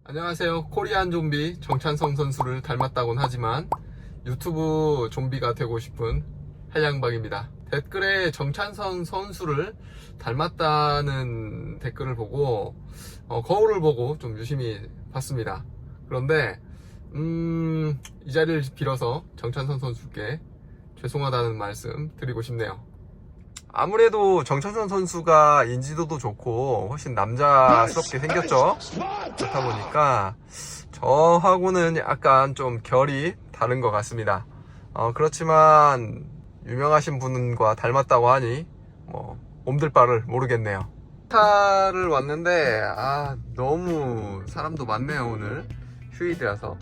안녕하세요. 코리안 좀비 정찬성 선수를 닮았다곤 하지만 유튜브 좀비가 되고 싶은 한량박입니다. 댓글에 정찬성 선수를 닮았다는 댓글을 보고 거울을 보고 좀 유심히 봤습니다. 그런데 이 자리를 빌어서 정찬성 선수께 죄송하다는 말씀 드리고 싶네요. 아무래도 정찬성 선수가 인지도도 좋고 훨씬 남자스럽게 생겼죠. 그렇다 보니까 저하고는 약간 좀 결이 다른 것 같습니다. 그렇지만 유명하신 분과 닮았다고 하니 뭐 몸둘 바를 모르겠네요. 차를 왔는데 너무 사람도 많네요. 오늘 휴일이라서.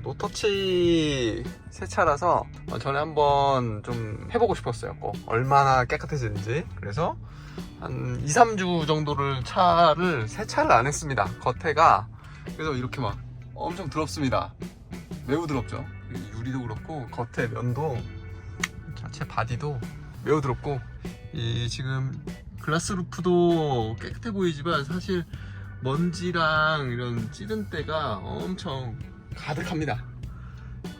노터치 새 차라서 전에 한번 좀 해보고 싶었어요. 꼭 얼마나 깨끗해지는지. 그래서 한 2-3주 정도를 세차를 안 했습니다. 겉에가 그래서 이렇게 막 엄청 더럽습니다. 매우 더럽죠. 유리도 그렇고 겉에 면도 자체 바디도 매우 더럽고 이 지금 글라스 루프도 깨끗해 보이지만 사실 먼지랑 이런 찌든 때가 엄청 가득합니다.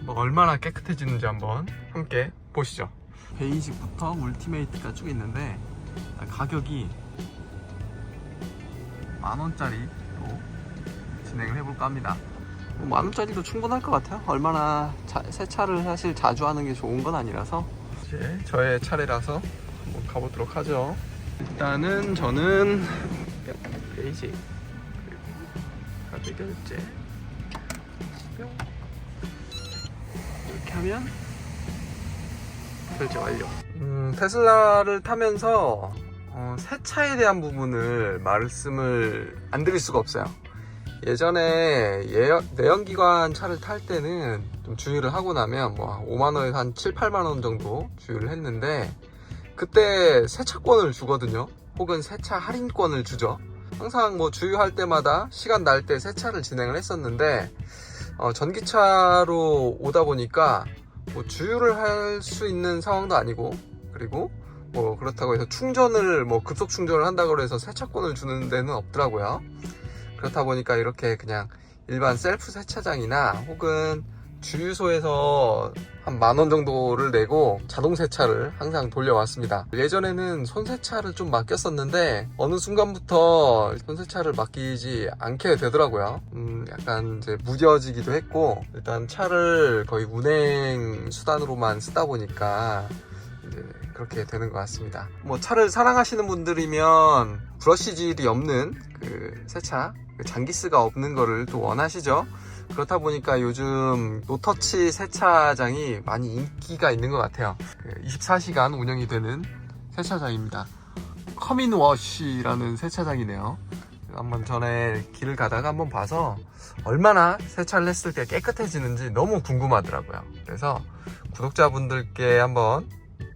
뭐 얼마나 깨끗해지는지 한번 함께 보시죠. 베이직부터 울티메이트가 쭉 있는데 가격이 10,000원짜리로 진행을 해볼까 합니다. 10,000원짜리도 충분할 것 같아요. 얼마나 세차를 사실 자주 하는 게 좋은 건 아니라서 이제 저의 차례라서 한번 가보도록 하죠. 일단은 저는 베이직 그리고 가격 결제 이렇게 하면 결제 완료. 테슬라를 타면서 세차에 대한 부분을 말씀을 안 드릴 수가 없어요. 예전에 내연기관 차를 탈 때는 좀 주유를 하고 나면 뭐 5만원에서 한 7-8만원 정도 주유를 했는데 그때 세차권을 주거든요. 혹은 세차 할인권을 주죠. 항상 뭐 주유할 때마다 시간 날 때 세차를 진행을 했었는데 전기차로 오다 보니까 뭐 주유를 할 수 있는 상황도 아니고, 그리고 뭐 그렇다고 해서 충전을 뭐 급속 충전을 한다고 해서 세차권을 주는 데는 없더라고요. 그렇다 보니까 이렇게 그냥 일반 셀프 세차장이나 혹은 주유소에서 한 10,000원 정도를 내고 자동 세차를 항상 돌려왔습니다. 예전에는 손세차를 좀 맡겼었는데 어느 순간부터 손세차를 맡기지 않게 되더라고요. 약간 이제 무뎌지기도 했고, 일단 차를 거의 운행 수단으로만 쓰다 보니까 이제 그렇게 되는 것 같습니다. 뭐 차를 사랑하시는 분들이면 브러쉬질이 없는 그 세차, 장기스가 없는 거를 또 원하시죠. 그렇다 보니까 요즘 노터치 세차장이 많이 인기가 있는 것 같아요. 24시간 운영이 되는 세차장입니다. 커민워시라는 세차장이네요. 한번 전에 길을 가다가 한번 봐서 얼마나 세차를 했을 때 깨끗해지는지 너무 궁금하더라고요. 그래서 구독자분들께 한번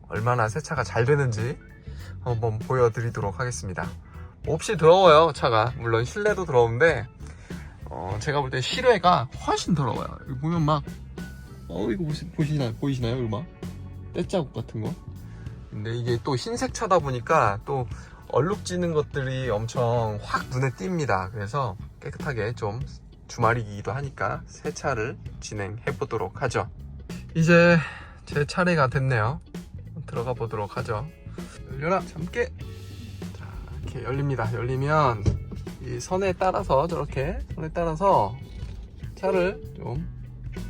얼마나 세차가 잘 되는지 한번 보여드리도록 하겠습니다. 몹시 더러워요. 차가 물론 실내도 더러운데 제가 볼 때 실외가 훨씬 더러워요. 여기 보면 막 이거 보이시나요? 이거 막 때자국 같은 거. 근데 이게 또 흰색 차다 보니까 또 얼룩지는 것들이 엄청 확 눈에 띕니다. 그래서 깨끗하게 좀 주말이기도 하니까 세차를 진행해 보도록 하죠. 이제 제 차례가 됐네요. 들어가 보도록 하죠. 열려라, 잠깨. 자, 이렇게 열립니다. 열리면 이 선에 따라서 저렇게 선에 따라서 차를 좀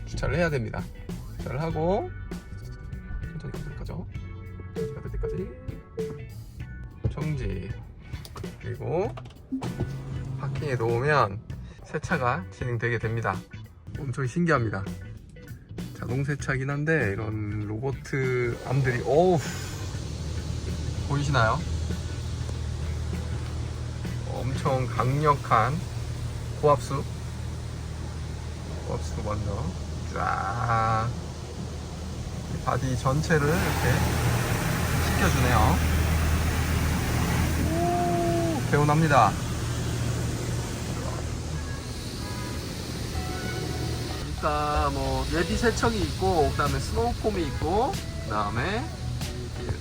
주차를 해야 됩니다. 주차를 하고 천천히 가도록 하죠. 갈 때까지 정지. 그리고 파킹에 놓으면 세차가 진행되게 됩니다. 엄청 신기합니다. 자동 세차긴 한데 이런 로봇 암들이 보이시나요? 엄청 강력한 고압수도 먼저 쫙 바디 전체를 이렇게 식혀주네요. 개운합니다. 일단 뭐 예비 세척이 있고, 그 다음에 스노우폼이 있고, 그 다음에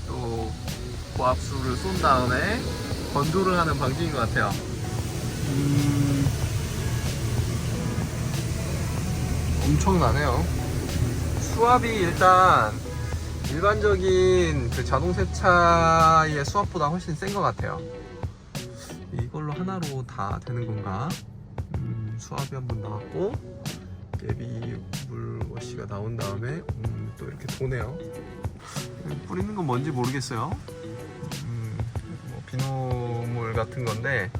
또 고압수를 쏜 다음에 건조를 하는 방식인 것 같아요. 엄청나네요. 수압이 일단 일반적인 그 자동 세차의 수압보다 훨씬 센 것 같아요. 이걸로 하나로 다 되는 건가? 수압이 한번 나왔고 예비 물 워시가 나온 다음에 또 이렇게 도네요. 뿌리는 건 뭔지 모르겠어요. 뭐 비누물 같은 건데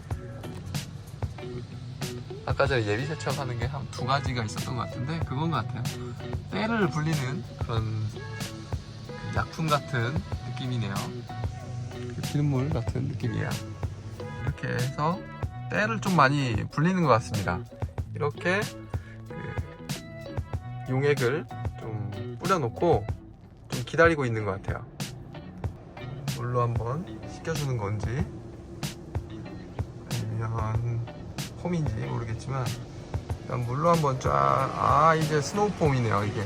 아까 전에 예비 세척하는 게 한 2가지가 있었던 것 같은데 그건 것 같아요. 때를 불리는 그런 약품 같은 느낌이네요. 비눗물 같은 느낌이에요. 이렇게 해서 때를 좀 많이 불리는 것 같습니다. 이렇게 용액을 좀 뿌려놓고 좀 기다리고 있는 것 같아요. 물로 한번 식혀주는 건지 아니면 폼인지 모르겠지만 일단 물로 한번 이제 스노우폼이네요. 이게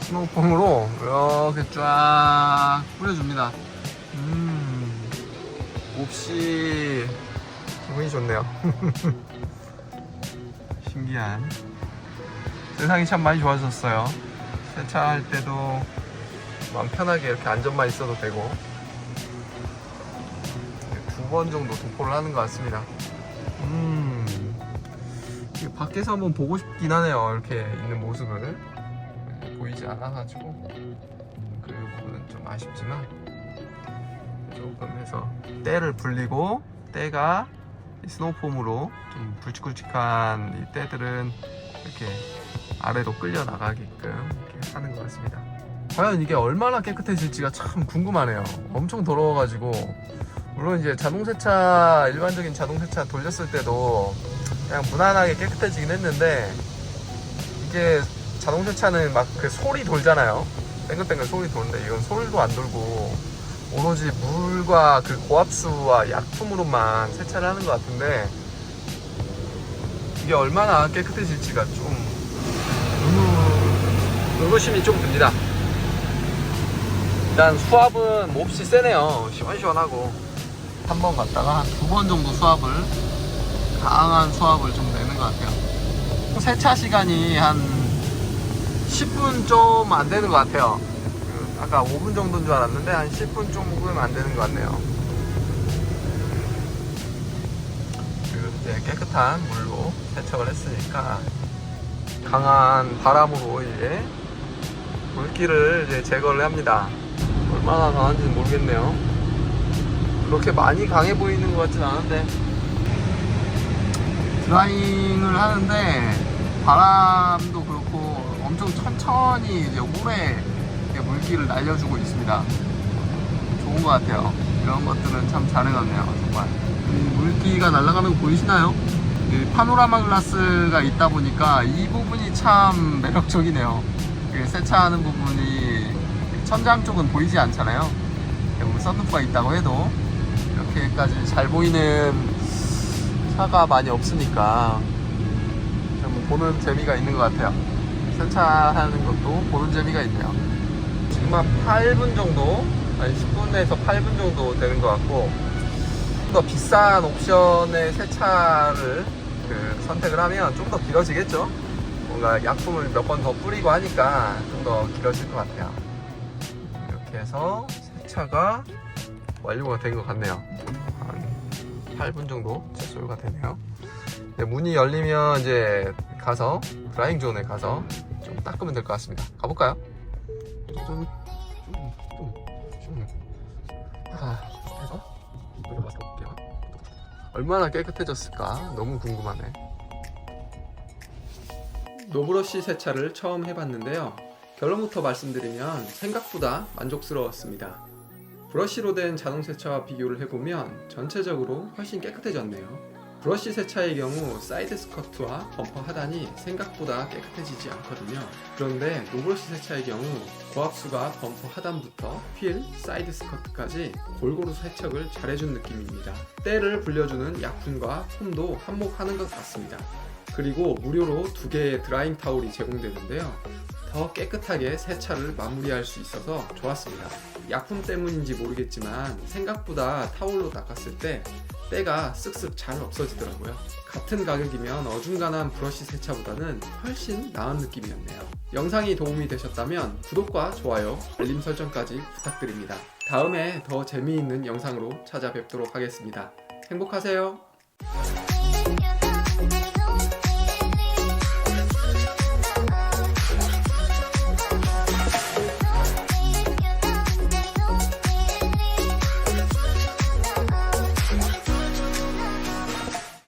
스노우폼으로 이렇게 쫙 뿌려줍니다. 몹시 기분이 좋네요. 신기한, 세상이 참 많이 좋아졌어요. 세차할 때도 마음 편하게 이렇게 안전만 있어도 되고 2번 정도 도포를 하는 것 같습니다. 밖에서 한번 보고 싶긴 하네요. 이렇게 있는 모습을 보이지 않아가지고 그 부분은 좀 아쉽지만 조금 해서 때를 불리고 때가 스노우폼으로 좀 굵직굵직한 이 때들은 이렇게 아래로 끌려 나가게끔 이렇게 하는 것 같습니다. 과연 이게 얼마나 깨끗해질지가 참 궁금하네요. 엄청 더러워가지고 물론 이제 자동세차 일반적인 자동세차 돌렸을 때도 그냥 무난하게 깨끗해지긴 했는데 이게 자동세차는 막 그 솔이 돌잖아요. 땡글땡글 솔이 도는데 이건 솔도 안 돌고 오로지 물과 그 고압수와 약품으로만 세차를 하는 것 같은데 이게 얼마나 깨끗해질지가 좀 의구심이 좀 듭니다. 일단 수압은 몹시 세네요. 시원시원하고 한 번 갔다가 한 2번 정도 수압을 강한 수압을 좀 내는 것 같아요. 세차 시간이 한 10분 좀 안 되는 것 같아요. 아까 5분 정도인 줄 알았는데 한 10분 조금 안 되는 것 같네요. 그리고 이제 깨끗한 물로 세척을 했으니까 강한 바람으로 이제 물기를 이제 제거를 합니다. 얼마나 강한지는 모르겠네요. 그렇게 많이 강해 보이는 것 같진 않은데 드라잉을 하는데 바람도 그렇고 엄청 천천히 이제 오래 물기를 날려주고 있습니다. 좋은 것 같아요. 이런 것들은 참 잘해놨네요. 정말 물기가 날아가는 거 보이시나요? 파노라마 글라스가 있다 보니까 이 부분이 참 매력적이네요. 세차하는 부분이 천장 쪽은 보이지 않잖아요. 선루프가 있다고 해도 이렇게까지 잘 보이는 차가 많이 없으니까 보는 재미가 있는 것 같아요. 세차하는 것도 보는 재미가 있네요. 지금 한 8분 정도, 아니 10분에서 8분 정도 되는 것 같고 좀 더 비싼 옵션의 세차를 선택을 하면 좀 더 길어지겠죠. 뭔가 약품을 몇 번 더 뿌리고 하니까 좀 더 길어질 것 같아요. 이렇게 해서 세차가 완료가 된 것 같네요. 한 8분 정도 소요가 되네요. 문이 열리면 이제 가서 드라잉 존에 가서 좀 닦으면 될 것 같습니다. 가볼까요? 해서 들어가서 볼게요. 얼마나 깨끗해졌을까 너무 궁금하네. 노브러시 세차를 처음 해봤는데요. 결론부터 말씀드리면 생각보다 만족스러웠습니다. 브러쉬로 된 자동 세차와 비교를 해보면 전체적으로 훨씬 깨끗해졌네요. 브러쉬 세차의 경우 사이드 스커트와 범퍼 하단이 생각보다 깨끗해지지 않거든요. 그런데 노브러쉬 세차의 경우 고압수가 범퍼 하단부터 휠, 사이드 스커트까지 골고루 세척을 잘해준 느낌입니다. 때를 불려주는 약품과 폼도 한몫하는 것 같습니다. 그리고 무료로 2개의 드라잉 타올이 제공되는데요. 더 깨끗하게 세차를 마무리할 수 있어서 좋았습니다. 약품 때문인지 모르겠지만 생각보다 타올로 닦았을 때 때가 쓱쓱 잘 없어지더라고요. 같은 가격이면 어중간한 브러쉬 세차보다는 훨씬 나은 느낌이었네요. 영상이 도움이 되셨다면 구독과 좋아요, 알림 설정까지 부탁드립니다. 다음에 더 재미있는 영상으로 찾아뵙도록 하겠습니다. 행복하세요.